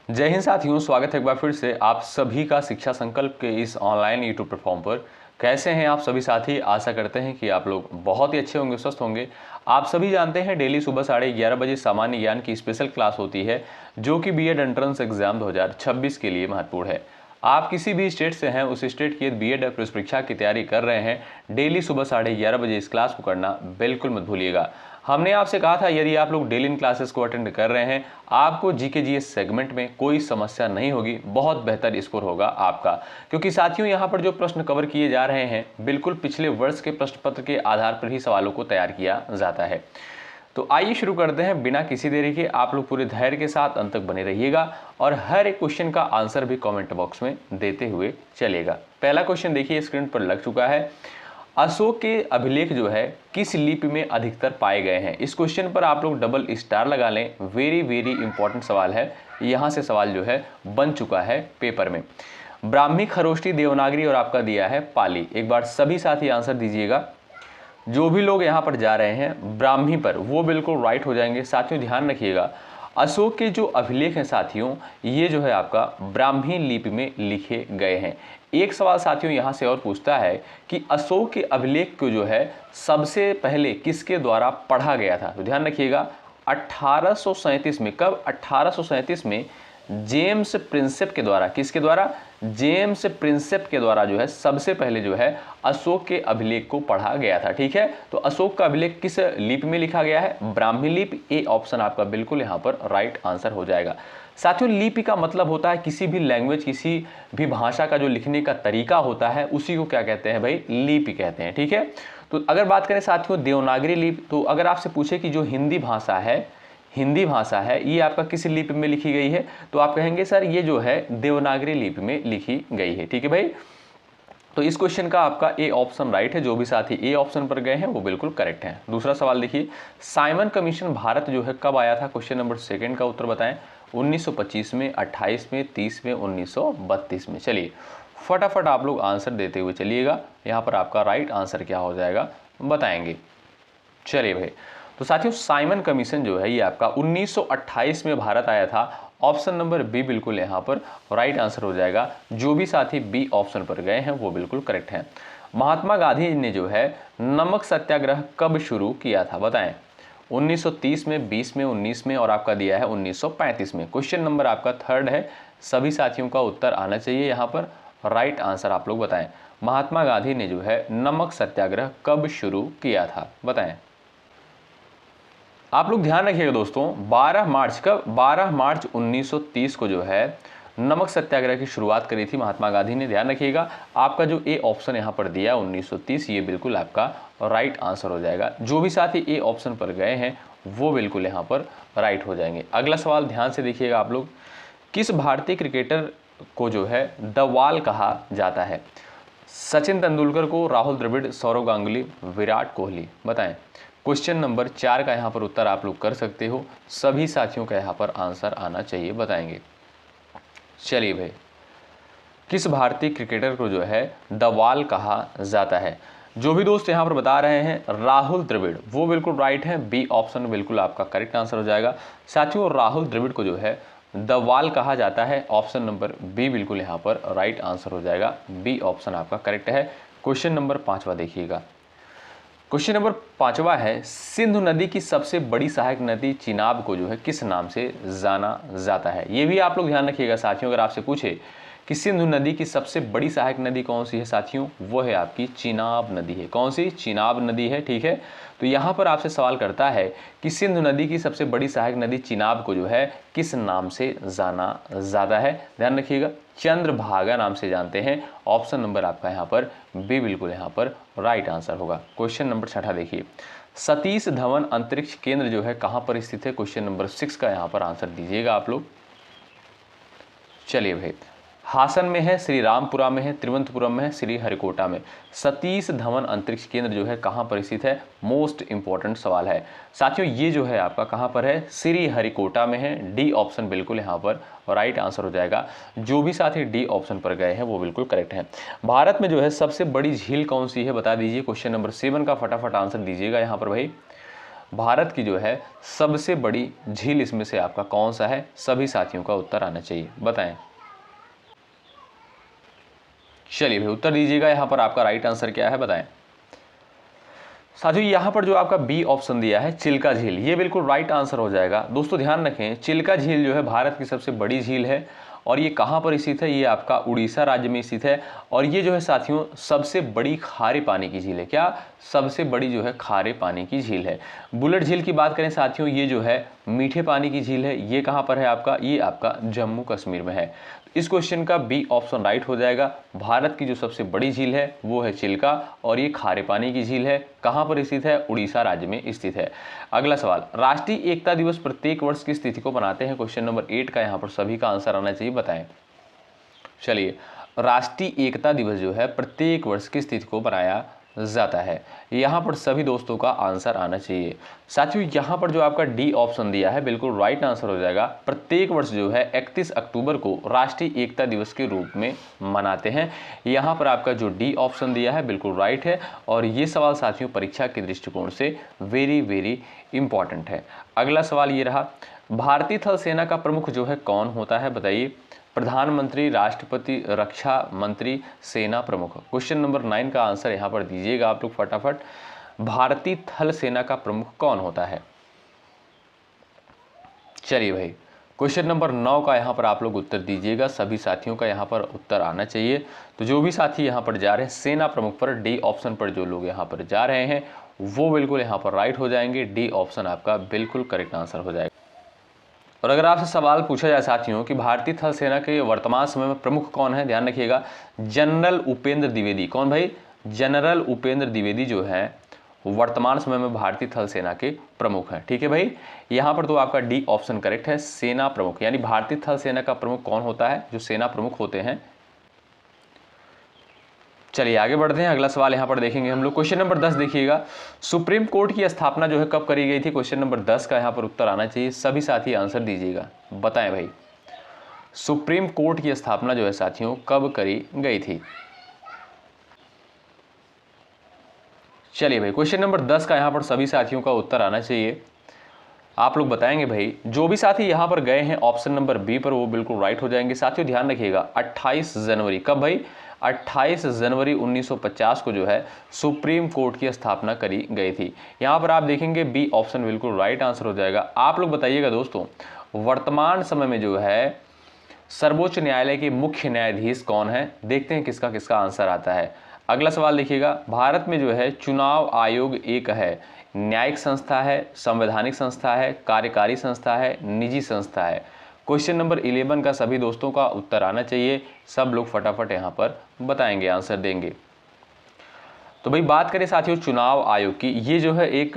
जय हिंद साथियों, स्वागत है एक बार फिर से आप सभी का शिक्षा संकल्प के इस ऑनलाइन यूट्यूब प्लेटफॉर्म पर। कैसे हैं आप सभी साथी? आशा करते हैं कि आप लोग बहुत ही अच्छे होंगे, स्वस्थ होंगे। आप सभी जानते हैं डेली सुबह 11:30 बजे सामान्य ज्ञान की स्पेशल क्लास होती है जो कि बीएड एंट्रेंस एग्जाम 2026 के लिए महत्वपूर्ण है। आप किसी भी स्टेट से हैं, उस स्टेट की बीएड प्रवेश परीक्षा की तैयारी कर रहे हैं, डेली सुबह 11:30 बजे इस क्लास को करना बिल्कुल मत भूलिएगा। हमने आपसे कहा था यदि आप लोग डेली इन क्लासेस को अटेंड कर रहे हैं, आपको जीके जीएस सेगमेंट में कोई समस्या नहीं होगी, बहुत बेहतर स्कोर होगा आपका। क्योंकि साथियों यहाँ पर जो प्रश्न कवर किए जा रहे हैं बिल्कुल पिछले वर्ष के प्रश्न पत्र के आधार पर ही सवालों को तैयार किया जाता है। तो आइए शुरू करते हैं बिना किसी देरी के। आप लोग पूरे धैर्य के साथ अंत तक बने रहिएगा और हर एक क्वेश्चन का आंसर भी कमेंट बॉक्स में देते हुए चलिएगा। पहला क्वेश्चन देखिए स्क्रीन पर लग चुका है। अशोक के अभिलेख जो है किस लिपि में अधिकतर पाए गए हैं? इस क्वेश्चन पर आप लोग डबल स्टार लगा लें, वेरी वेरी इंपॉर्टेंट सवाल है। यहाँ से सवाल जो है बन चुका है पेपर में। ब्राह्मी, खरोष्टी, देवनागरी और आपका दिया है पाली। एक बार सभी साथी आंसर दीजिएगा। जो भी लोग यहाँ पर जा रहे हैं ब्राह्मी पर, वो बिल्कुल राइट हो जाएंगे। साथियों ध्यान रखिएगा, अशोक के जो अभिलेख हैं साथियों, ये जो है आपका ब्राह्मी लिपि में लिखे गए हैं। एक सवाल साथियों यहाँ से और पूछता है कि अशोक के अभिलेख को जो है सबसे पहले किसके द्वारा पढ़ा गया था? तो ध्यान रखिएगा 1837 में। कब? 1837 में जेम्स प्रिंसेप के द्वारा। किसके द्वारा? जेम्स प्रिंसेप के द्वारा जो है सबसे पहले जो है अशोक के अभिलेख को पढ़ा गया था। ठीक है, तो अशोक का अभिलेख किस लिपि में लिखा गया है? ब्राह्मी लिपि। ए ऑप्शन आपका बिल्कुल यहाँ पर राइट आंसर हो जाएगा। साथियों लिपि का मतलब होता है किसी भी लैंग्वेज, किसी भी भाषा का जो लिखने का तरीका होता है उसी को क्या कहते हैं भाई? लिपि कहते हैं। ठीक है, तो अगर बात करें साथियों देवनागरी लिपि, तो अगर आपसे पूछे कि जो हिंदी भाषा है ये आपका किस लिपि में लिखी गई है, तो आप कहेंगे सर ये जो है देवनागरी लिपि में लिखी गई है। ठीक है भाई, तो इस क्वेश्चन का आपका ए ऑप्शन राइट है। जो भी साथी ए ऑप्शन पर गए हैं वो बिल्कुल करेक्ट है। दूसरा सवाल देखिए, साइमन कमीशन भारत जो है कब आया था? क्वेश्चन नंबर 2 का उत्तर बताएं। 1925 में, 28 में, 30 में, 1932 में। चलिए फटाफट आप लोग आंसर देते हुए चलिएगा। यहाँ पर आपका राइट आंसर क्या हो जाएगा बताएंगे। चलिए भाई, तो साथियों साइमन कमीशन जो है ये आपका 1928 में भारत आया था। ऑप्शन नंबर बी बिल्कुल यहाँ पर राइट आंसर हो जाएगा। जो भी साथी बी ऑप्शन पर गए हैं वो बिल्कुल करेक्ट हैं। महात्मा गांधी ने जो है नमक सत्याग्रह कब शुरू किया था बताएं? 1930 में, 20 में, 19 में और आपका दिया है 1935 में। क्वेश्चन नंबर आपका 3 है। सभी साथियों का उत्तर आना चाहिए यहाँ पर। राइट आंसर आप लोग बताएं। महात्मा गांधी ने जो है नमक सत्याग्रह कब शुरू किया था बताएं? आप लोग ध्यान रखिएगा दोस्तों, 12 मार्च। कब? 12 मार्च 1930 को जो है नमक सत्याग्रह की शुरुआत करी थी महात्मा गांधी ने। ध्यान रखिएगा आपका जो ए ऑप्शन यहाँ पर दिया 1930, ये बिल्कुल आपका राइट आंसर हो जाएगा। जो भी साथी ए ऑप्शन पर गए हैं वो बिल्कुल यहाँ पर राइट हो जाएंगे। अगला सवाल ध्यान से देखिएगा आप लोग, किस भारतीय क्रिकेटर को जो है द वॉल कहा जाता है? सचिन तेंदुलकर को, राहुल द्रविड़, सौरव गांगुली, विराट कोहली। बताएं। क्वेश्चन नंबर 4 का यहाँ पर उत्तर आप लोग कर सकते हो। सभी साथियों का यहाँ पर आंसर आना चाहिए, बताएंगे। चलिए भाई, किस भारतीय क्रिकेटर को जो है द वॉल कहा जाता है? जो भी दोस्त यहाँ पर बता रहे हैं राहुल द्रविड़, वो बिल्कुल राइट है। बी ऑप्शन बिल्कुल आपका करेक्ट आंसर हो जाएगा। साथियों राहुल द्रविड़ को जो है द वॉल कहा जाता है। ऑप्शन नंबर बी बिल्कुल यहाँ पर राइट आंसर हो जाएगा। बी ऑप्शन आपका करेक्ट है। क्वेश्चन नंबर 5वां देखिएगा। क्वेश्चन नंबर 5वां है, सिंधु नदी की सबसे बड़ी सहायक नदी चिनाब को जो है किस नाम से जाना जाता है? ये भी आप लोग ध्यान रखिएगा साथियों। अगर आपसे पूछे कि सिंधु नदी की सबसे बड़ी सहायक नदी कौन सी है साथियों, वो है आपकी चिनाब नदी है। कौन सी? चिनाब नदी है। ठीक है, तो यहाँ पर आपसे सवाल करता है कि सिंधु नदी की सबसे बड़ी सहायक नदी चिनाब को जो है किस नाम से जाना जाता है? ध्यान रखिएगा, चंद्रभागा नाम से जानते हैं। ऑप्शन नंबर आपका यहाँ पर बी बिल्कुल यहाँ पर राइट आंसर होगा। क्वेश्चन नंबर 6 देखिए, सतीश धवन अंतरिक्ष केंद्र जो है कहाँ पर स्थित है? क्वेश्चन नंबर 6 का यहाँ पर आंसर दीजिएगा आप लोग। चलिए भाई, हासन में है, श्री रामपुरा में है, तिरुवनंतपुरम में है, श्री हरिकोटा में। सतीश धवन अंतरिक्ष केंद्र जो है कहाँ पर स्थित है? मोस्ट इंपॉर्टेंट सवाल है साथियों। ये जो है आपका कहाँ पर है? श्री हरिकोटा में है। डी ऑप्शन बिल्कुल यहाँ पर राइट आंसर हो जाएगा। जो भी साथी डी ऑप्शन पर गए हैं वो बिल्कुल करेक्ट है। भारत में जो है सबसे बड़ी झील कौन सी है बता दीजिए। क्वेश्चन नंबर 7 का फटाफट आंसर दीजिएगा यहाँ पर भाई। भारत की जो है सबसे बड़ी झील इसमें से आपका कौन सा है? सभी साथियों का उत्तर आना चाहिए, बताएं। चलिए भाई उत्तर दीजिएगा, यहाँ पर आपका राइट आंसर क्या है बताएं। साथियों यहाँ पर जो आपका बी ऑप्शन दिया है चिल्का झील, ये बिल्कुल राइट आंसर हो जाएगा। दोस्तों ध्यान रखें, चिल्का झील जो है भारत की सबसे बड़ी झील है और ये कहाँ पर स्थित है? ये आपका उड़ीसा राज्य में स्थित है और ये जो है साथियों सबसे बड़ी खारे पानी की झील है। क्या? सबसे बड़ी जो है खारे पानी की झील है। बुलेट झील की बात करें साथियों, ये जो है मीठे पानी की झील है। ये कहाँ पर है आपका? ये आपका जम्मू कश्मीर में है। इस क्वेश्चन का बी ऑप्शन राइट हो जाएगा। भारत की जो सबसे बड़ी झील है वो है चिल्का और ये खारे पानी की झील है। कहाँ पर स्थित है? उड़ीसा राज्य में स्थित है। अगला सवाल, राष्ट्रीय एकता दिवस प्रत्येक वर्ष किस तिथि को मनाते हैं? क्वेश्चन नंबर 8 का यहाँ पर सभी का आंसर आना चाहिए, बताएं। चलिए, राष्ट्रीय एकता दिवस जो है प्रत्येक वर्ष किस तिथि को मनाया जाता है? यहाँ पर सभी दोस्तों का आंसर आना चाहिए। साथियों यहाँ पर जो आपका डी ऑप्शन दिया है बिल्कुल राइट आंसर हो जाएगा। प्रत्येक वर्ष जो है 31 अक्टूबर को राष्ट्रीय एकता दिवस के रूप में मनाते हैं। यहाँ पर आपका जो डी ऑप्शन दिया है बिल्कुल राइट है और ये सवाल साथियों परीक्षा के दृष्टिकोण से वेरी वेरी इंपॉर्टेंट है। अगला सवाल ये रहा, भारतीय थल सेना का प्रमुख जो है कौन होता है? बताइए। प्रधानमंत्री, राष्ट्रपति, रक्षा मंत्री, सेना प्रमुख। क्वेश्चन नंबर 9 का आंसर यहाँ पर दीजिएगा आप लोग फटाफट। भारतीय थल सेना का प्रमुख कौन होता है? चलिए भाई क्वेश्चन नंबर 9 का यहाँ पर आप लोग उत्तर दीजिएगा। सभी साथियों का यहाँ पर उत्तर आना चाहिए। तो जो भी साथी यहाँ पर जा रहे हैं सेना प्रमुख पर, डी ऑप्शन पर जो लोग यहाँ पर जा रहे हैं वो बिल्कुल यहाँ पर राइट हो जाएंगे। डी ऑप्शन आपका बिल्कुल करेक्ट आंसर हो जाएगा। और अगर आपसे सवाल पूछा जाए साथियों कि भारतीय थल सेना के वर्तमान समय में प्रमुख कौन है, ध्यान रखिएगा, जनरल उपेंद्र द्विवेदी। कौन भाई? जनरल उपेंद्र द्विवेदी जो है वर्तमान समय में भारतीय थल सेना के प्रमुख हैं। ठीक है भाई, यहाँ पर तो आपका डी ऑप्शन करेक्ट है, सेना प्रमुख। यानी भारतीय थल सेना का प्रमुख कौन होता है? जो सेना प्रमुख होते हैं। चलिए आगे बढ़ते हैं। अगला सवाल यहाँ पर देखेंगे हम लोग। क्वेश्चन नंबर 10 देखिएगा, सुप्रीम कोर्ट की स्थापना जो है कब करी गई थी? क्वेश्चन नंबर 10 का यहाँ पर उत्तर आना चाहिए। सभी साथी आंसर दीजिएगा, बताएं भाई। सुप्रीम कोर्ट की स्थापना जो है साथियों कब करी गई थी? चलिए भाई क्वेश्चन नंबर 10 का यहाँ पर सभी साथियों का उत्तर आना चाहिए। आप लोग बताएंगे भाई। जो भी साथी यहाँ पर गए हैं ऑप्शन नंबर बी पर वो बिल्कुल राइट हो जाएंगे। साथियों ध्यान रखिएगा 28 जनवरी, कब भाई? 28 जनवरी 1950 को जो है सुप्रीम कोर्ट की स्थापना करी गई थी। यहाँ पर आप देखेंगे बी ऑप्शन बिल्कुल राइट आंसर हो जाएगा। आप लोग बताइएगा दोस्तों, वर्तमान समय में जो है सर्वोच्च न्यायालय के मुख्य न्यायाधीश कौन है? देखते हैं किसका किसका आंसर आता है। अगला सवाल देखिएगा, भारत में जो है चुनाव आयोग एक है, न्यायिक संस्था है, संवैधानिक संस्था है, कार्यकारी संस्था है, निजी संस्था है? क्वेश्चन नंबर 11 का सभी दोस्तों का उत्तर आना चाहिए। सब लोग फटाफट यहाँ पर बताएंगे, आंसर देंगे। तो भाई बात करें साथियों चुनाव आयोग की, ये जो है एक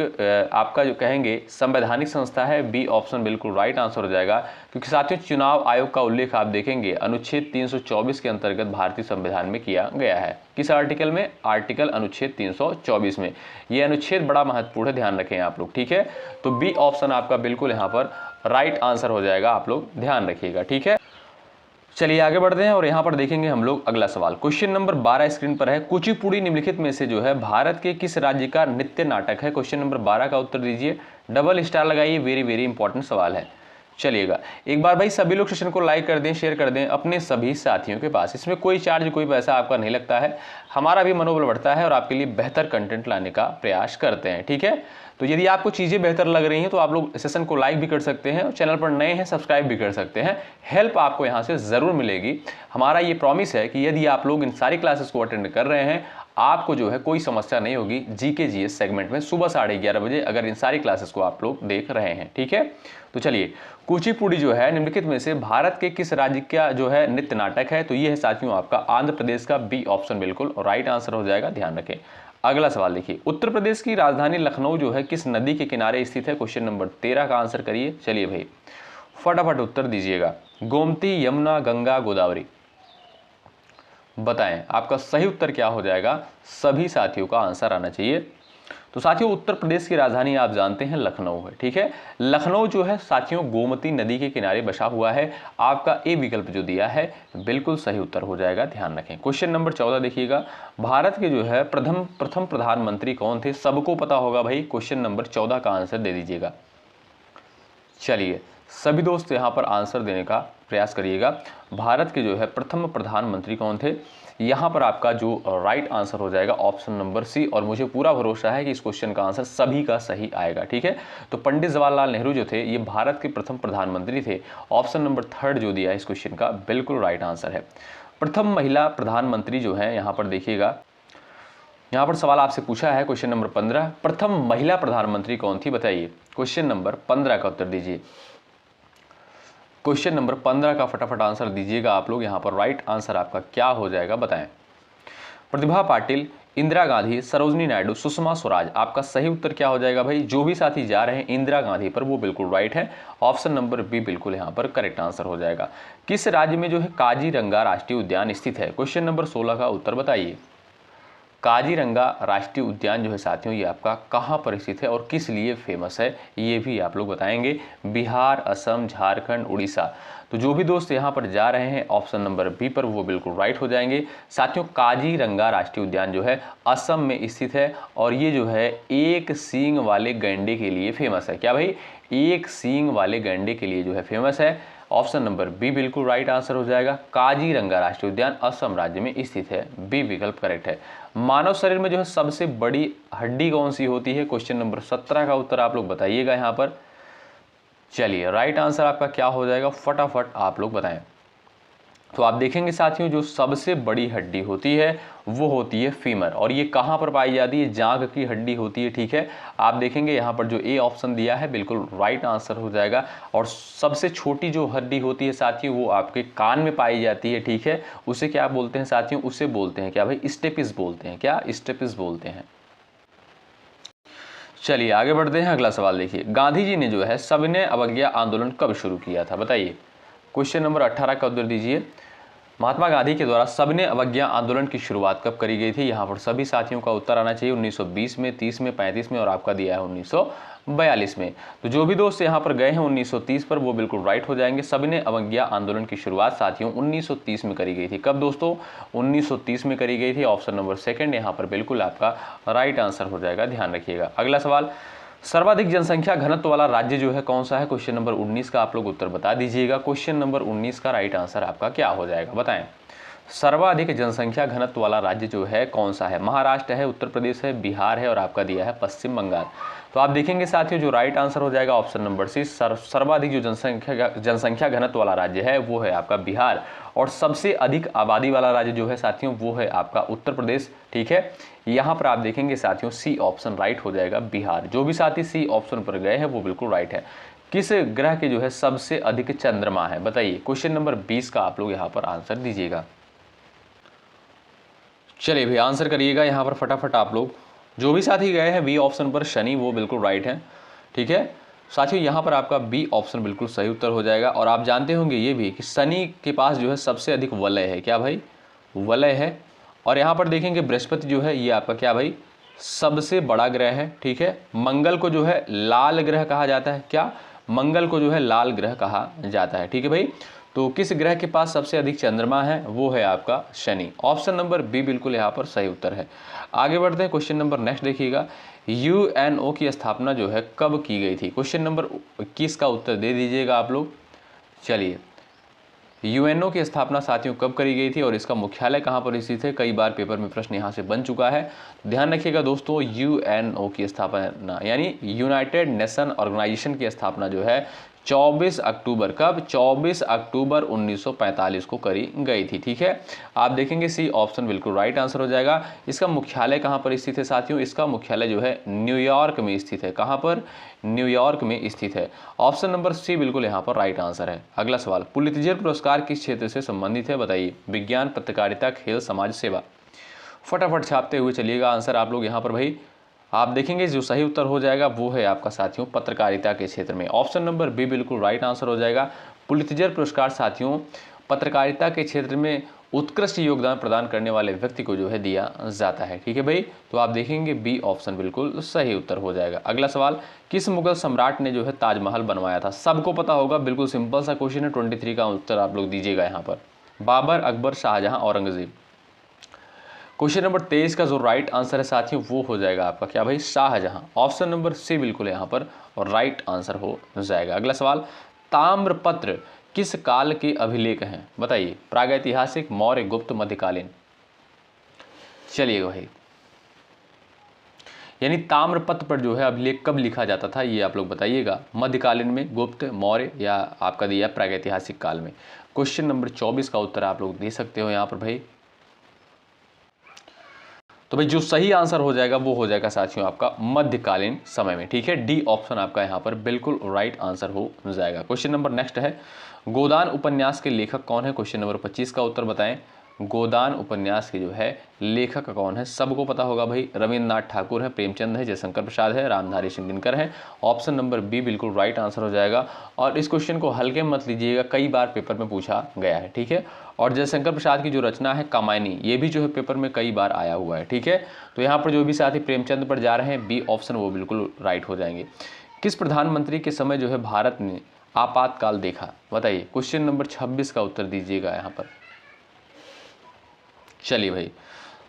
आपका जो कहेंगे संवैधानिक संस्था है। बी ऑप्शन बिल्कुल राइट आंसर हो जाएगा, क्योंकि साथियों चुनाव आयोग का उल्लेख आप देखेंगे अनुच्छेद 324 के अंतर्गत भारतीय संविधान में किया गया है। किस आर्टिकल में? आर्टिकल अनुच्छेद 324 में। ये अनुच्छेद बड़ा महत्वपूर्ण है, ध्यान रखें आप लोग। ठीक है, तो बी ऑप्शन आपका बिल्कुल यहाँ पर राइट आंसर हो जाएगा, आप लोग ध्यान रखिएगा। ठीक है, चलिए आगे बढ़ते हैं और यहाँ पर देखेंगे हम लोग अगला सवाल। क्वेश्चन नंबर 12 स्क्रीन पर है, कुचिपुड़ी निम्नलिखित में से जो है भारत के किस राज्य का नृत्य नाटक है? क्वेश्चन नंबर 12 का उत्तर दीजिए, डबल स्टार लगाइए, वेरी वेरी इंपॉर्टेंट सवाल है। चलिएगा एक बार भाई सभी लोग सेशन को लाइक कर दें, शेयर कर दें अपने सभी साथियों के पास। इसमें कोई चार्ज कोई पैसा आपका नहीं लगता है, हमारा भी मनोबल बढ़ता है और आपके लिए बेहतर कंटेंट लाने का प्रयास करते हैं। ठीक है, तो यदि आपको चीज़ें बेहतर लग रही हैं तो आप लोग सेशन को लाइक भी कर सकते हैं और चैनल पर नए हैं सब्सक्राइब भी कर सकते हैं। हेल्प आपको यहाँ से ज़रूर मिलेगी। हमारा ये प्रॉमिस है कि यदि आप लोग इन सारी क्लासेस को अटेंड कर रहे हैं आपको जो है कोई समस्या नहीं होगी जीके जीएस सेगमेंट में सुबह 11:30 बजे, अगर इन सारी क्लासेस को आप लोग देख रहे हैं। ठीक है, तो चलिए कुचिपुड़ी जो है निम्नलिखित में से भारत के किस राज्य का जो है नृत्य नाटक है? तो ये है साथियों आपका आंध्र प्रदेश का। बी ऑप्शन बिल्कुल राइट आंसर हो जाएगा, ध्यान रखें। अगला सवाल देखिए, उत्तर प्रदेश की राजधानी लखनऊ जो है किस नदी के किनारे स्थित है? क्वेश्चन नंबर 13 का आंसर करिए। चलिए भाई फटाफट उत्तर दीजिएगा, गोमती, यमुना, गंगा, गोदावरी? बताएं आपका सही उत्तर क्या हो जाएगा। सभी साथियों का आंसर आना चाहिए। तो साथियों उत्तर प्रदेश की राजधानी आप जानते हैं लखनऊ है, ठीक है। लखनऊ जो है साथियों गोमती नदी के किनारे बसा हुआ है। आपका ए विकल्प जो दिया है बिल्कुल सही उत्तर हो जाएगा, ध्यान रखें। क्वेश्चन नंबर 14 देखिएगा, भारत के जो है प्रथम प्रधानमंत्री कौन थे? सबको पता होगा भाई, क्वेश्चन नंबर 14 का आंसर दे दीजिएगा। चलिए सभी दोस्त यहाँ पर आंसर देने का प्रयास करिएगा। भारत के जो है प्रथम प्रधानमंत्री कौन थे? यहाँ पर आपका जो राइट आंसर हो जाएगा ऑप्शन नंबर सी, और मुझे पूरा भरोसा है कि इस क्वेश्चन का आंसर सभी का सही आएगा, ठीक है। तो पंडित जवाहरलाल नेहरू जो थे ये भारत के प्रथम प्रधानमंत्री थे। ऑप्शन नंबर थर्ड जो दिया है इस क्वेश्चन का बिल्कुल राइट आंसर है। प्रथम महिला प्रधानमंत्री जो है यहाँ पर देखिएगा, यहाँ पर सवाल आपसे पूछा है क्वेश्चन नंबर 15, प्रथम महिला प्रधानमंत्री कौन थी बताइए। क्वेश्चन नंबर 15 का उत्तर दीजिए। क्वेश्चन नंबर 15 का फटाफट आंसर दीजिएगा आप लोग। यहाँ पर राइट आंसर आपका क्या हो जाएगा बताएं। प्रतिभा पाटिल, इंदिरा गांधी, सरोजनी नायडू, सुषमा स्वराज। आपका सही उत्तर क्या हो जाएगा भाई? जो भी साथी जा रहे हैं इंदिरा गांधी पर वो बिल्कुल राइट है। ऑप्शन नंबर बी बिल्कुल यहाँ पर करेक्ट आंसर हो जाएगा। किस राज्य में जो है काजीरंगा राष्ट्रीय उद्यान स्थित है? क्वेश्चन नंबर 16 का उत्तर बताइए। काजीरंगा राष्ट्रीय उद्यान जो है साथियों ये आपका कहाँ पर स्थित है और किस लिए फेमस है, ये भी आप लोग बताएंगे। बिहार, असम, झारखंड, उड़ीसा। तो जो भी दोस्त यहाँ पर जा रहे हैं ऑप्शन नंबर बी पर वो बिल्कुल राइट हो जाएंगे। साथियों काजीरंगा राष्ट्रीय उद्यान जो है असम में स्थित है और ये जो है एक सींग वाले गैंडे के लिए फेमस है। क्या भाई? एक सींग वाले गैंडे के लिए जो है फेमस है। ऑप्शन नंबर बी बिल्कुल राइट आंसर हो जाएगा। काजीरंगा राष्ट्रीय उद्यान असम राज्य में स्थित है, बी विकल्प करेक्ट है। मानव शरीर में जो है सबसे बड़ी हड्डी कौन सी होती है? क्वेश्चन नंबर 17 का उत्तर आप लोग बताइएगा यहाँ पर। चलिए राइट आंसर आपका क्या हो जाएगा फटाफट आप लोग बताएं। तो आप देखेंगे साथियों जो सबसे बड़ी हड्डी होती है वो होती है फीमर, और ये कहाँ पर पाई जाती है? जांघ की हड्डी होती है, ठीक है। आप देखेंगे यहाँ पर जो ए ऑप्शन दिया है बिल्कुल राइट आंसर हो जाएगा। और सबसे छोटी जो हड्डी होती है साथियों वो आपके कान में पाई जाती है, ठीक है। उसे क्या बोलते हैं साथियों? उसे बोलते हैं क्या भाई? स्टेपिस बोलते हैं। क्या? स्टेपिस बोलते हैं। चलिए आगे बढ़ते हैं। अगला सवाल देखिए, गांधी जी ने जो है सविनय अवज्ञा आंदोलन कब शुरू किया था बताइए। क्वेश्चन नंबर 18 का उत्तर दीजिए। महात्मा गांधी के द्वारा सविनय अवज्ञा आंदोलन की शुरुआत कब करी गई थी? यहाँ पर सभी साथियों का उत्तर आना चाहिए। 1920 में, 30 में, 35 में और आपका दिया है 1942 में। तो जो भी दोस्त यहाँ पर गए हैं 1930 पर वो बिल्कुल राइट हो जाएंगे। सविनय अवज्ञा आंदोलन की शुरुआत साथियों 1930 में करी गई थी। कब दोस्तों? 1930 में करी गई थी। ऑप्शन नंबर सेकंड यहाँ पर बिल्कुल आपका राइट आंसर हो जाएगा, ध्यान रखिएगा। अगला सवाल, सर्वाधिक जनसंख्या घनत्व वाला राज्य जो है कौन सा है? क्वेश्चन नंबर 19 का आप लोग उत्तर बता दीजिएगा। क्वेश्चन नंबर 19 का राइट आंसर आपका क्या हो जाएगा बताएं। सर्वाधिक जनसंख्या घनत्व वाला राज्य जो है कौन सा है? महाराष्ट्र है, उत्तर प्रदेश है, बिहार है और आपका दिया है पश्चिम बंगाल। तो आप देखेंगे साथियों जो राइट आंसर हो जाएगा ऑप्शन नंबर सी, सर्वाधिक जो जनसंख्या घनत्व वाला राज्य है वो है आपका बिहार। और सबसे अधिक आबादी वाला राज्य जो है साथियों वो है आपका उत्तर प्रदेश, ठीक है। यहाँ पर आप देखेंगे साथियों सी ऑप्शन राइट हो जाएगा बिहार। जो भी साथी सी ऑप्शन पर गए हैं वो बिल्कुल राइट है। किस ग्रह के जो है सबसे अधिक चंद्रमा है बताइए। क्वेश्चन नंबर 20 का आप लोग यहाँ पर आंसर दीजिएगा। चलिए भैया आंसर करिएगा यहाँ पर फटाफट आप लोग। जो भी साथी गए हैं बी ऑप्शन पर शनि वो बिल्कुल राइट है, ठीक है। साथियों यहाँ पर आपका बी ऑप्शन बिल्कुल सही उत्तर हो जाएगा। और आप जानते होंगे ये भी कि शनि के पास जो है सबसे अधिक वलय है। क्या भाई? वलय है। और यहाँ पर देखेंगे बृहस्पति जो है ये आपका क्या भाई? सबसे बड़ा ग्रह है, ठीक है। मंगल को जो है लाल ग्रह कहा जाता है। क्या? मंगल को जो है लाल ग्रह कहा जाता है, ठीक है भाई। तो किस ग्रह के पास सबसे अधिक चंद्रमा है? वो है आपका शनि। ऑप्शन नंबर बी बिल्कुल यहाँ पर सही उत्तर है। आगे बढ़ते हैं। क्वेश्चन नंबर नेक्स्ट देखिएगा, यूएनओ की स्थापना जो है कब की गई थी? क्वेश्चन नंबर 21 का उत्तर दे दीजिएगा आप लोग। चलिए यूएनओ की स्थापना साथियों कब करी गई थी और इसका मुख्यालय कहाँ पर स्थित है? कई बार पेपर में प्रश्न यहाँ से बन चुका है। ध्यान रखिएगा दोस्तों, यूएनओ की स्थापना यानी यूनाइटेड नेशन ऑर्गेनाइजेशन की स्थापना जो है 24 अक्टूबर, कब? 24 अक्टूबर 1945 को करी गई थी, ठीक है। आप देखेंगे सी ऑप्शन बिल्कुल राइट आंसर हो जाएगा। इसका मुख्यालय कहाँ पर स्थित है साथियों? इसका मुख्यालय जो है न्यूयॉर्क में स्थित है। कहाँ पर? न्यूयॉर्क में स्थित है। ऑप्शन नंबर सी बिल्कुल यहाँ पर राइट आंसर है। अगला सवाल, पुलित्जर पुरस्कार किस क्षेत्र से संबंधित है बताइए। विज्ञान, पत्रकारिता, खेल, समाज सेवा। फटाफट छापते हुए चलिएगा आंसर आप लोग यहाँ पर भाई। आप देखेंगे जो सही उत्तर हो जाएगा वो है आपका साथियों पत्रकारिता के क्षेत्र में। ऑप्शन नंबर बी बिल्कुल राइट आंसर हो जाएगा। पुलित्जर पुरस्कार साथियों पत्रकारिता के क्षेत्र में उत्कृष्ट योगदान प्रदान करने वाले व्यक्ति को जो है दिया जाता है। ठीक है भाई, तो आप देखेंगे बी ऑप्शन बिल्कुल सही उत्तर हो जाएगा। अगला सवाल, किस मुगल सम्राट ने जो है ताजमहल बनवाया था? सबको पता होगा, बिल्कुल सिंपल सा क्वेश्चन है। 23 का उत्तर आप लोग दीजिएगा यहाँ पर। बाबर, अकबर, शाहजहां, औरंगजेब। क्वेश्चन नंबर 23 का जो राइट आंसर है साथियों वो हो जाएगा आपका क्या भाई? शाहजहां। ऑप्शन नंबर सी बिल्कुल यहाँ पर और राइट आंसर हो जाएगा। अगला सवाल, ताम्रपत्र किस काल के अभिलेख हैं? बताइए। प्रागैतिहासिक, मौर्य, गुप्त, मध्यकालीन। चलिए भाई, यानी ताम्रपत्र पर जो है अभिलेख कब लिखा जाता था ये आप लोग बताइएगा। मध्यकालीन में, गुप्त, मौर्य या आपका दिया प्रागैतिहासिक काल में। क्वेश्चन नंबर 24 का उत्तर आप लोग दे सकते हो यहाँ पर भाई। तो भाई जो सही आंसर हो जाएगा वो हो जाएगा साथियों आपका मध्यकालीन समय में। ठीक है, डी ऑप्शन आपका यहाँ पर बिल्कुल राइट आंसर हो जाएगा। क्वेश्चन नंबर नेक्स्ट है, गोदान उपन्यास के लेखक कौन है? क्वेश्चन नंबर 25 का उत्तर बताएं। गोदान उपन्यास के जो है लेखक कौन है? सबको पता होगा भाई, रविन्द्रनाथ ठाकुर है, प्रेमचंद है, जयशंकर प्रसाद है, रामधारी सिंह दिनकर है। ऑप्शन नंबर बी बिल्कुल राइट आंसर हो जाएगा। और इस क्वेश्चन को हल्के मत लीजिएगा, कई बार पेपर में पूछा गया है। ठीक है, और जयशंकर प्रसाद की जो रचना है कामायनी, ये भी जो है पेपर में कई बार आया हुआ है। ठीक है, तो यहाँ पर जो भी साथी प्रेमचंद पर जा रहे हैं, बी ऑप्शन वो बिल्कुल राइट हो जाएंगे। किस प्रधानमंत्री के समय जो है भारत ने आपातकाल देखा? बताइए। क्वेश्चन नंबर 26 का उत्तर दीजिएगा यहाँ पर। चलिए भाई,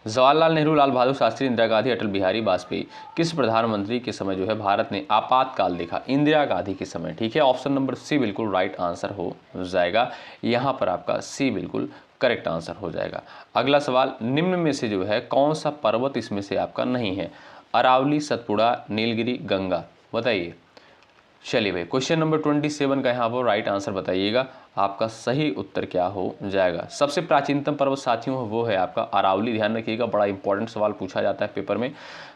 जवाहरलाल नेहरू, लाल बहादुर शास्त्री, इंदिरा गांधी, अटल बिहारी वाजपेयी। किस प्रधानमंत्री के समय जो है भारत ने आपातकाल देखा? इंदिरा गांधी के समय। ठीक है, ऑप्शन नंबर सी बिल्कुल राइट आंसर हो जाएगा। यहाँ पर आपका सी बिल्कुल करेक्ट आंसर हो जाएगा। अगला सवाल, निम्न में से जो है कौन सा पर्वत इसमें से आपका नहीं है? अरावली, सतपुड़ा, नीलगिरी, गंगा। बताइए। चलिए भाई, क्वेश्चन नंबर 27 का यहाँ पर राइट आंसर बताइएगा, आपका सही उत्तर क्या हो जाएगा। सबसे प्राचीनतम पर्वत साथियों वो है आपका अरावली। ध्यान रखिएगा, बड़ा इंपॉर्टेंट सवाल पूछा जाता है पेपर में।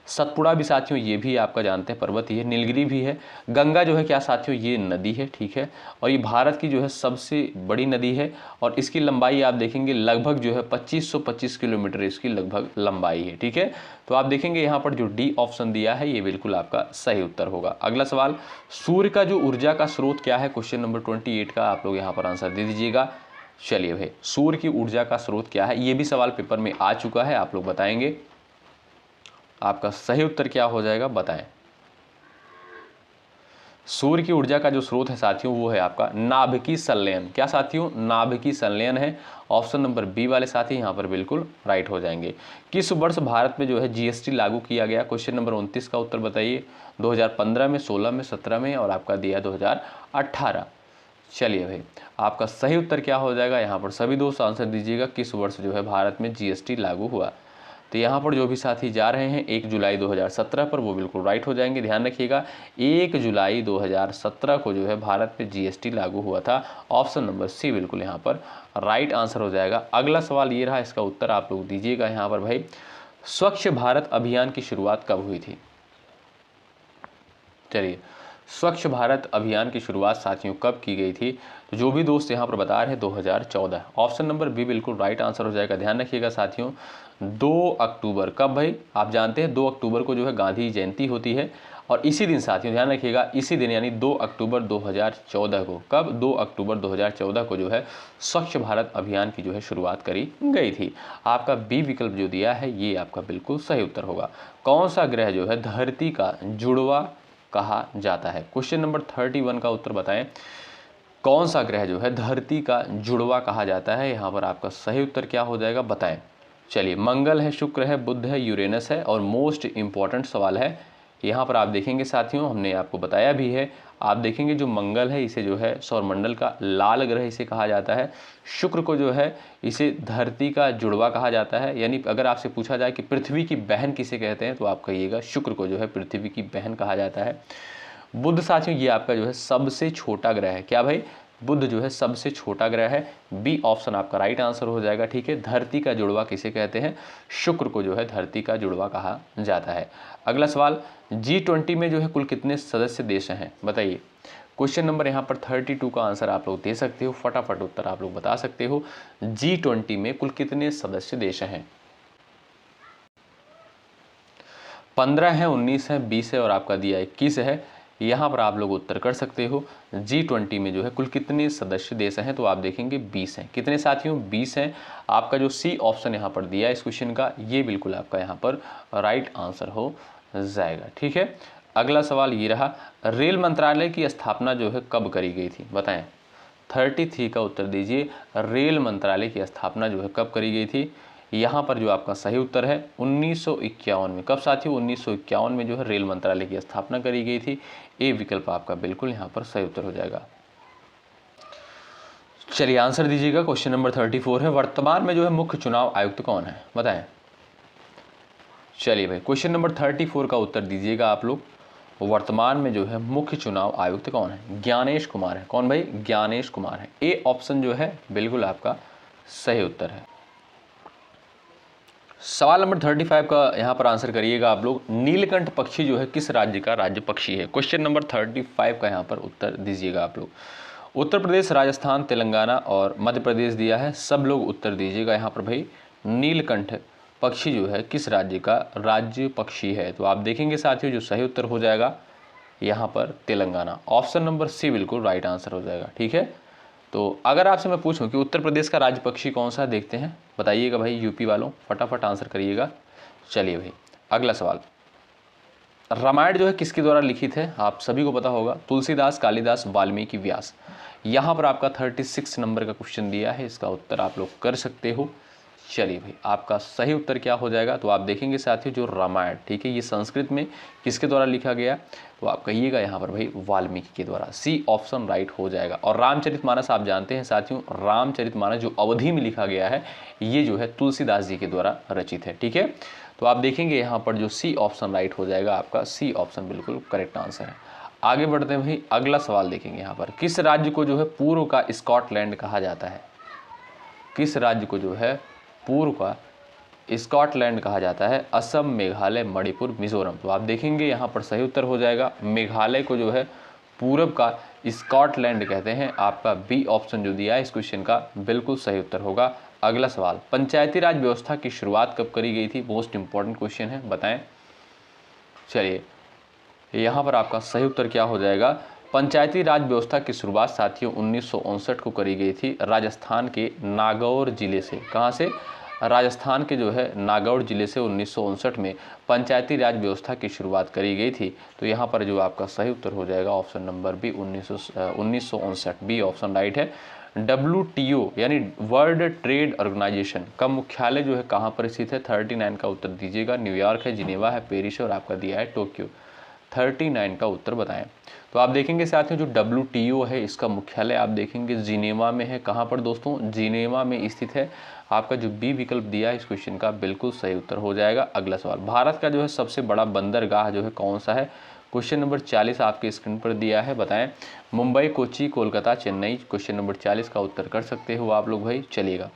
सतपुड़ा भी साथियों ये भी आपका जानते हैं पर्वत ही है। नीलगिरी भी है। गंगा जो है क्या साथियों, ये नदी है। ठीक है, और ये भारत की जो है सबसे बड़ी नदी है और इसकी लंबाई आप देखेंगे लगभग जो है 2525 किलोमीटर इसकी लगभग लंबाई है। ठीक है, तो आप देखेंगे यहाँ पर जो डी ऑप्शन दिया है ये बिल्कुल आपका सही उत्तर होगा। अगला सवाल, सूर्य का जो ऊर्जा का स्रोत क्या है? क्वेश्चन नंबर 28 का आप लोग यहाँ पर आंसर दे दीजिएगा। चलिए भाई, सूर्य की ऊर्जा का स्रोत क्या है? ये भी सवाल पेपर में आ चुका है, आप लोग बताएंगे। आपका सही उत्तर क्या हो जाएगा बताएं। सूर्य की ऊर्जा का जो स्रोत है साथियों वो है आपका नाभिकीय संलयन। क्या साथियों? नाभिकीय संलयन है। ऑप्शन नंबर बी वाले साथी यहाँ पर बिल्कुल राइट हो जाएंगे। किस वर्ष भारत में जो है जीएसटी लागू किया गया? क्वेश्चन नंबर 29 का उत्तर बताइए। 2015 में, 16 में, 17 में और आपका दिया 2018। चलिए भाई, आपका सही उत्तर क्या हो जाएगा? यहाँ पर सभी दोस्त आंसर दीजिएगा, किस वर्ष जो है भारत में जीएसटी लागू हुआ? तो यहाँ पर जो भी साथी जा रहे हैं 1 जुलाई 2017 पर, वो बिल्कुल राइट हो जाएंगे। ध्यान रखिएगा, 1 जुलाई 2017 को जो है भारत में जीएसटी लागू हुआ था। ऑप्शन नंबर सी बिल्कुल यहाँ पर राइट आंसर हो जाएगा। अगला सवाल ये रहा, इसका उत्तर आप लोग दीजिएगा यहाँ पर भाई। स्वच्छ भारत अभियान की शुरुआत कब हुई थी? चलिए, स्वच्छ भारत अभियान की शुरुआत साथियों कब की गई थी? तो जो भी दोस्त यहाँ पर बता रहे हैं 2014। ऑप्शन नंबर बी बिल्कुल राइट आंसर हो जाएगा। ध्यान रखिएगा साथियों, 2 अक्टूबर। कब भाई? आप जानते हैं 2 अक्टूबर को जो है गांधी जयंती होती है और इसी दिन साथियों ध्यान रखिएगा, इसी दिन यानी 2 अक्टूबर 2014 को, कब? 2 अक्टूबर 2014 को जो है स्वच्छ भारत अभियान की जो है शुरुआत करी गई थी। आपका बी विकल्प जो दिया है ये आपका बिल्कुल सही उत्तर होगा। कौन सा ग्रह जो है धरती का जुड़वा कहा जाता है? क्वेश्चन नंबर 31 का उत्तर बताएं। कौन सा ग्रह जो है धरती का जुड़वा कहा जाता है? यहाँ पर आपका सही उत्तर क्या हो जाएगा बताएं। चलिए, मंगल है, शुक्र है, बुध है, यूरेनस है और मोस्ट इंपॉर्टेंट सवाल है यहाँ पर आप देखेंगे साथियों, हमने आपको बताया भी है। आप देखेंगे जो मंगल है इसे जो है सौरमंडल का लाल ग्रह इसे कहा जाता है। शुक्र को जो है इसे धरती का जुड़वा कहा जाता है। यानी अगर आपसे पूछा जाए कि पृथ्वी की बहन किसे कहते हैं तो आप कहिएगा शुक्र को जो है पृथ्वी की बहन कहा जाता है। बुध साथियों ये आपका जो है सबसे छोटा ग्रह है। क्या भाई? बुध जो है सबसे छोटा ग्रह है। बी ऑप्शन आपका राइट आंसर हो जाएगा। ठीक है, धरती का जुड़वा किसे कहते हैं? शुक्र को जो है धरती का जुड़वा कहा जाता है। अगला सवाल, G20 में जो है कुल कितने सदस्य देश हैं? बताइए। क्वेश्चन नंबर यहाँ पर 32 का आंसर आप लोग दे सकते हो, फटाफट उत्तर आप लोग बता सकते हो। G20 में कुल कितने सदस्य देश हैं? 15 है, 19 है, 20 है और आपका दिया 21 है। यहाँ पर आप लोग उत्तर कर सकते हो। G20 में जो है कुल कितने सदस्य देश हैं, तो आप देखेंगे 20 हैं। कितने साथियों, 20 हैं। आपका जो सी ऑप्शन यहाँ पर दिया है इस क्वेश्चन का, ये बिल्कुल आपका यहाँ पर राइट आंसर हो जाएगा। ठीक है, अगला सवाल ये रहा, रेल मंत्रालय की स्थापना जो है कब करी गई थी, बताएं। 33 का उत्तर दीजिए। रेल मंत्रालय की स्थापना जो है कब करी गई थी। यहाँ पर जो आपका सही उत्तर है 1951 में। कब साथियों, 1951 में जो है रेल मंत्रालय की स्थापना करी गई थी। ए विकल्प आपका बिल्कुल यहाँ पर सही उत्तर हो जाएगा। चलिए आंसर दीजिएगा। क्वेश्चन नंबर 34 है, वर्तमान में जो है मुख्य चुनाव आयुक्त कौन है, बताएं। चलिए भाई, क्वेश्चन नंबर 34 का उत्तर दीजिएगा आप लोग। वर्तमान में जो है मुख्य चुनाव आयुक्त कौन है, ज्ञानेश कुमार है। कौन भाई, ज्ञानेश कुमार है। ए ऑप्शन जो है बिल्कुल आपका सही उत्तर है। सवाल नंबर 35 का यहाँ पर आंसर करिएगा आप लोग। नीलकंठ पक्षी जो है किस राज्य का राज्य पक्षी है। क्वेश्चन नंबर 35 का यहाँ पर उत्तर दीजिएगा आप लोग। उत्तर प्रदेश, राजस्थान, तेलंगाना और मध्य प्रदेश दिया है। सब लोग उत्तर दीजिएगा यहाँ पर भाई। नीलकंठ पक्षी जो है किस राज्य का राज्य पक्षी है, तो आप देखेंगे साथियों जो सही उत्तर हो जाएगा यहाँ पर तेलंगाना। ऑप्शन नंबर सी बिल्कुल राइट आंसर हो जाएगा। ठीक है, तो अगर आपसे मैं पूछूं कि उत्तर प्रदेश का राज्य पक्षी कौन सा है, देखते हैं, बताइएगा भाई। यूपी वालों फटाफट आंसर करिएगा। चलिए भाई, अगला सवाल, रामायण जो है किसके द्वारा लिखित है, आप सभी को पता होगा। तुलसीदास, कालिदास, वाल्मीकि, व्यास। यहाँ पर आपका 36 नंबर का क्वेश्चन दिया है, इसका उत्तर आप लोग कर सकते हो। चलिए भाई, आपका सही उत्तर क्या हो जाएगा, तो आप देखेंगे साथियों जो रामायण, ठीक है, ये संस्कृत में किसके द्वारा लिखा गया, तो आप कहिएगा यहाँ पर भाई वाल्मीकि के द्वारा। सी ऑप्शन राइट हो जाएगा। और रामचरितमानस आप जानते हैं साथियों, रामचरितमानस जो अवधि में लिखा गया है, ये जो है तुलसीदास जी के द्वारा रचित है। ठीक है, तो आप देखेंगे यहाँ पर जो सी ऑप्शन राइट हो जाएगा आपका। सी ऑप्शन बिल्कुल करेक्ट आंसर है। आगे बढ़ते हैं भाई, अगला सवाल देखेंगे यहाँ पर। किस राज्य को जो है पूर्व का स्कॉटलैंड कहा जाता है। किस राज्य को जो है पूर्व का स्कॉटलैंड कहा जाता है। असम, मेघालय, मणिपुर, मिजोरम। तो आप देखेंगे यहाँ पर सही उत्तर हो जाएगा। मेघालय को जो है पूरब का स्कॉटलैंड कहते हैं। आपका बी ऑप्शन जो दिया है इस क्वेश्चन का बिल्कुल सही उत्तर होगा। अगला सवाल, पंचायती राज व्यवस्था की शुरुआत कब करी गई थी। मोस्ट इंपॉर्टेंट क्वेश्चन है, बताएं। चलिए यहाँ पर आपका सही उत्तर क्या हो जाएगा। पंचायती राज व्यवस्था की शुरुआत साथियों 1959 को करी गई थी, राजस्थान के नागौर जिले से। कहाँ से, राजस्थान के जो है नागौर जिले से 1959 में पंचायती राज व्यवस्था की शुरुआत करी गई थी। तो यहाँ पर जो आपका सही उत्तर हो जाएगा option number B 1959। B option right है। WTO यानी वर्ल्ड ट्रेड ऑर्गेनाइजेशन का मुख्यालय जो है कहाँ पर स्थित है। 39 का उत्तर दीजिएगा। न्यूयॉर्क है, जिनेवा है, पेरिस है और आपका दिया है टोक्यो। 39 का उत्तर बताएं। तो आप देखेंगे साथियों जो WTO है इसका मुख्यालय आप देखेंगे जिनेवा में है। कहाँ पर दोस्तों, जिनेवा में स्थित है। आपका जो बी विकल्प दिया है इस क्वेश्चन का बिल्कुल सही उत्तर हो जाएगा। अगला सवाल, भारत का जो है सबसे बड़ा बंदरगाह जो है कौन सा है। क्वेश्चन नंबर 40 आपके स्क्रीन पर दिया है, बताएं। मुंबई, कोच्चि, कोलकाता, चेन्नई। क्वेश्चन नंबर 40 का उत्तर कर सकते हो आप लोग भाई। चलिएगा,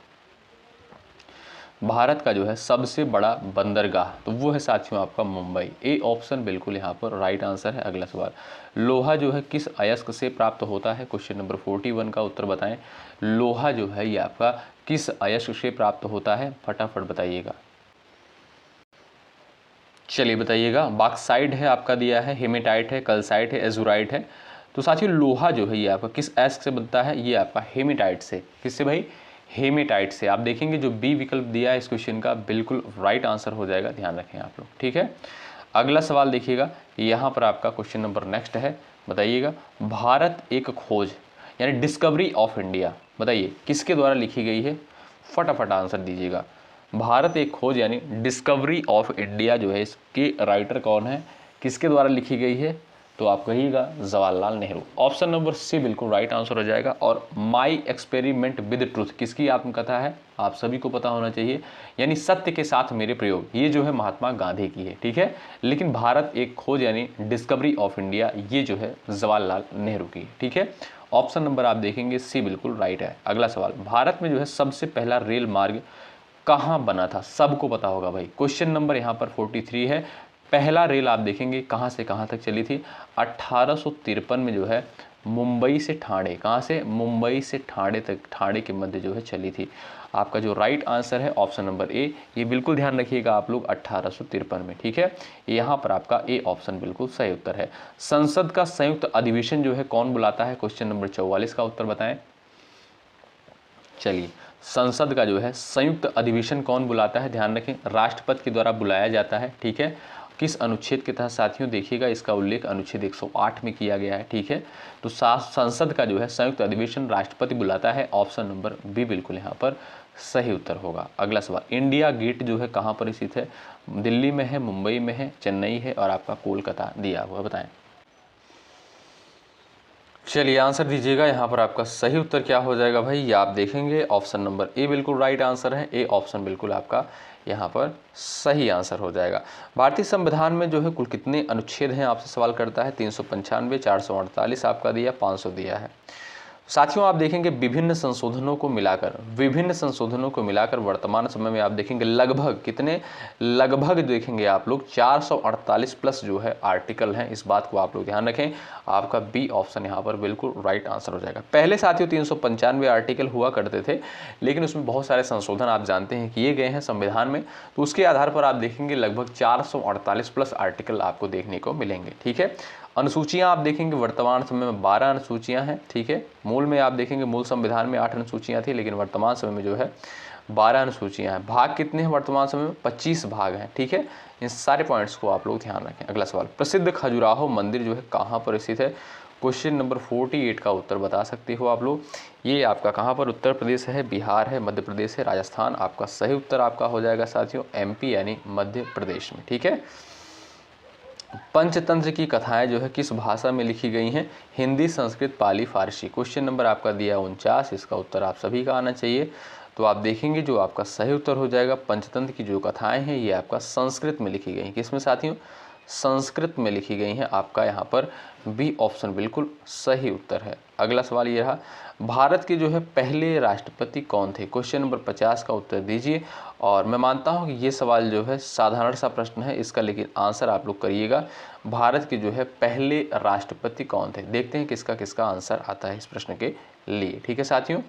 भारत का जो है सबसे बड़ा बंदरगाह तो वो है साथियों आपका मुंबई। ए ऑप्शन बिल्कुल यहाँ पर राइट आंसर है। अगला सवाल, लोहा जो है किस अयस्क से प्राप्त होता है। क्वेश्चन नंबर 41 का उत्तर बताएं। लोहा जो है ये आपका किस अयस्क से प्राप्त होता है, फटाफट बताइएगा। चलिए बताइएगा। बॉक्साइट है आपका दिया है, हेमेटाइट है, कल्साइट है, एजुराइट है। तो साथियों लोहा जो है ये आपका किस अयस्क से बनता है, ये आपका हेमेटाइट से। किससे भाई, हेमेटाइट से। आप देखेंगे जो बी विकल्प दिया है इस क्वेश्चन का बिल्कुल राइट आंसर हो जाएगा, ध्यान रखें आप लोग। ठीक है, अगला सवाल देखिएगा। यहाँ पर आपका क्वेश्चन नंबर नेक्स्ट है, बताइएगा। भारत एक खोज यानी डिस्कवरी ऑफ इंडिया, बताइए किसके द्वारा लिखी गई है, फटाफट आंसर दीजिएगा। भारत एक खोज यानी डिस्कवरी ऑफ इंडिया जो है इसके राइटर कौन है, किसके द्वारा लिखी गई है, तो आप कहिएगा Jawaharlal Nehru. Option number C बिल्कुल राइट आंसर हो जाएगा। और माई एक्सपेरिमेंट विद ट्रूथ किसकी आत्मकथा है, आप सभी को पता होना चाहिए, यानी सत्य के साथ मेरे प्रयोग, ये जो है महात्मा गांधी की है। ठीक है, लेकिन भारत एक खोज यानी डिस्कवरी ऑफ इंडिया ये जो है जवाहरलाल नेहरू की। ठीक है, ऑप्शन नंबर आप देखेंगे सी बिल्कुल राइट है। अगला सवाल, भारत में जो है सबसे पहला रेल मार्ग कहाँ बना था, सबको पता होगा भाई। क्वेश्चन नंबर यहाँ पर 43 है। पहला रेल आप देखेंगे कहाँ से कहाँ तक चली थी, 1853 में जो है मुंबई से ठाणे, कहाँ से, मुंबई से ठाणे तक, ठाणे के मध्य जो है चली थी। आपका जो राइट आंसर है ऑप्शन नंबर ए, ये बिल्कुल ध्यान रखिएगा आप लोग 1853 में, ठीक है। यहाँ पर आपका ए ऑप्शन बिल्कुल सही उत्तर है। संसद का संयुक्त अधिवेशन जो है कौन बुलाता है, क्वेश्चन नंबर 44 का उत्तर बताएं। चलिए, संसद का जो है संयुक्त अधिवेशन कौन बुलाता है, ध्यान रखें राष्ट्रपति के द्वारा बुलाया जाता है, ठीक है। किस अनुच्छेद के तहत साथियों, देखिएगा इसका उल्लेख अनुच्छेद 108 में किया गया है, ठीक है। तो संसद का जो है संयुक्त अधिवेशन राष्ट्रपति बुलाता है, ऑप्शन नंबर बी बिल्कुल यहाँ पर सही उत्तर होगा। अगला सवाल, इंडिया गेट जो है कहाँ पर स्थित है, दिल्ली में है, मुंबई में है, चेन्नई है और आपका कोलकाता दिया हुआ, बताएं। चलिए आंसर दीजिएगा। यहाँ पर आपका सही उत्तर क्या हो जाएगा भाई, ये आप देखेंगे ऑप्शन नंबर ए बिल्कुल राइट आंसर है। ए ऑप्शन बिल्कुल आपका यहाँ पर सही आंसर हो जाएगा। भारतीय संविधान में जो है कुल कितने अनुच्छेद हैं, आपसे सवाल करता है। 395, 448 आपका दिया, 500 दिया है। साथियों आप देखेंगे विभिन्न संशोधनों को मिलाकर वर्तमान समय में आप देखेंगे लगभग कितने, लगभग देखेंगे आप लोग 448 प्लस जो है आर्टिकल हैं। इस बात को आप लोग ध्यान रखें, आपका बी ऑप्शन यहाँ पर बिल्कुल राइट आंसर हो जाएगा। पहले साथियों 395 आर्टिकल हुआ करते थे, लेकिन उसमें बहुत सारे संशोधन आप जानते हैं किए गए हैं संविधान में, तो उसके आधार पर आप देखेंगे लगभग 448 प्लस आर्टिकल आपको देखने को मिलेंगे, ठीक है। अनुसूचियां आप देखेंगे वर्तमान समय में 12 अनुसूचियां हैं, ठीक है। मूल में आप देखेंगे मूल संविधान में 8 अनुसूचियां थी, लेकिन वर्तमान समय में जो है 12 अनुसूचियां हैं। भाग कितने हैं वर्तमान समय में, 25 भाग हैं, ठीक है। इन सारे पॉइंट्स को आप लोग ध्यान रखें। अगला सवाल, प्रसिद्ध खजुराहो मंदिर जो है कहाँ पर स्थित है, क्वेश्चन नंबर 48 का उत्तर बता सकते हो आप लोग। ये आपका कहाँ पर, उत्तर प्रदेश है, बिहार है, मध्य प्रदेश है, राजस्थान। आपका सही उत्तर आपका हो जाएगा साथियों MP यानी मध्य प्रदेश में, ठीक है। पंचतंत्र की कथाएं जो है किस भाषा में लिखी गई हैं, हिंदी, संस्कृत, पाली, फारसी। क्वेश्चन नंबर आपका दिया 49, इसका उत्तर आप सभी का आना चाहिए। तो आप देखेंगे जो आपका सही उत्तर हो जाएगा, पंचतंत्र की जो कथाएं हैं ये आपका संस्कृत में लिखी गई। किसमें साथियों, संस्कृत में लिखी गई हैं। आपका यहाँ पर बी ऑप्शन बिल्कुल सही उत्तर है। अगला सवाल ये रहा, भारत के जो है पहले राष्ट्रपति कौन थे, क्वेश्चन नंबर 50 का उत्तर दीजिए। और मैं मानता हूँ कि ये सवाल जो है साधारण सा प्रश्न है इसका, लेकिन आंसर आप लोग करिएगा। भारत के जो है पहले राष्ट्रपति कौन थे, देखते हैं किसका किसका आंसर आता है इस प्रश्न के लिए, ठीक है साथियों।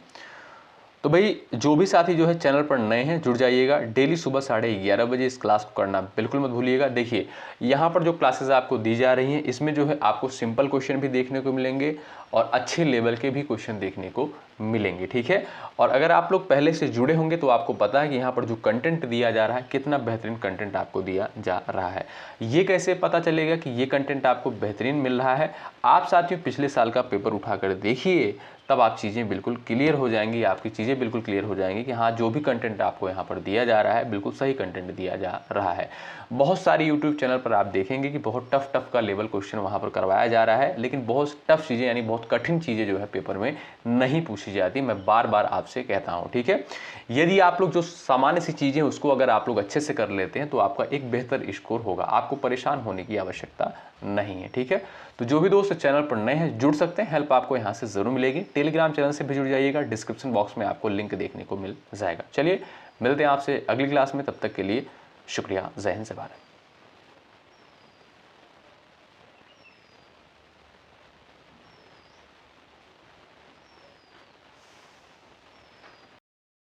तो भाई जो भी साथी जो है चैनल पर नए हैं जुड़ जाइएगा, डेली सुबह 11:30 बजे इस क्लास को करना बिल्कुल मत भूलिएगा। देखिए यहाँ पर जो क्लासेस आपको दी जा रही हैं इसमें जो है आपको सिंपल क्वेश्चन भी देखने को मिलेंगे और अच्छे लेवल के भी क्वेश्चन देखने को मिलेंगे, ठीक है। और अगर आप लोग पहले से जुड़े होंगे तो आपको पता है कि यहाँ पर जो कंटेंट दिया जा रहा है कितना बेहतरीन कंटेंट आपको दिया जा रहा है। ये कैसे पता चलेगा कि ये कंटेंट आपको बेहतरीन मिल रहा है, आप साथियों पिछले साल का पेपर उठाकर देखिए, तब आप चीज़ें बिल्कुल क्लियर हो जाएंगी, आपकी चीज़ें बिल्कुल क्लियर हो जाएंगी कि हाँ जो भी कंटेंट आपको यहाँ पर दिया जा रहा है बिल्कुल सही कंटेंट दिया जा रहा है। बहुत सारे यूट्यूब चैनल पर आप देखेंगे कि बहुत टफ का लेवल क्वेश्चन वहाँ पर करवाया जा रहा है, लेकिन बहुत टफ चीज़ें यानी बहुत कठिन चीज़ें जो है पेपर में नहीं पूछी जाती। मैं बार बार आपसे कहता हूँ, ठीक है। यदि आप लोग जो सामान्य सी चीज़ें उसको अगर आप लोग अच्छे से कर लेते हैं तो आपका एक बेहतर स्कोर होगा, आपको परेशान होने की आवश्यकता नहीं है, ठीक है। तो जो भी दोस्त चैनल पर नए हैं जुड़ सकते हैं, हेल्प आपको यहाँ से जरूर मिलेगी। टेलीग्राम चैनल से भी जुड़ जाइएगा, डिस्क्रिप्शन बॉक्स में आपको लिंक देखने को मिल जाएगा। चलिए मिलते हैं आपसे अगली क्लास में, तब तक के लिए शुक्रिया। जय हिंद, जय भारत।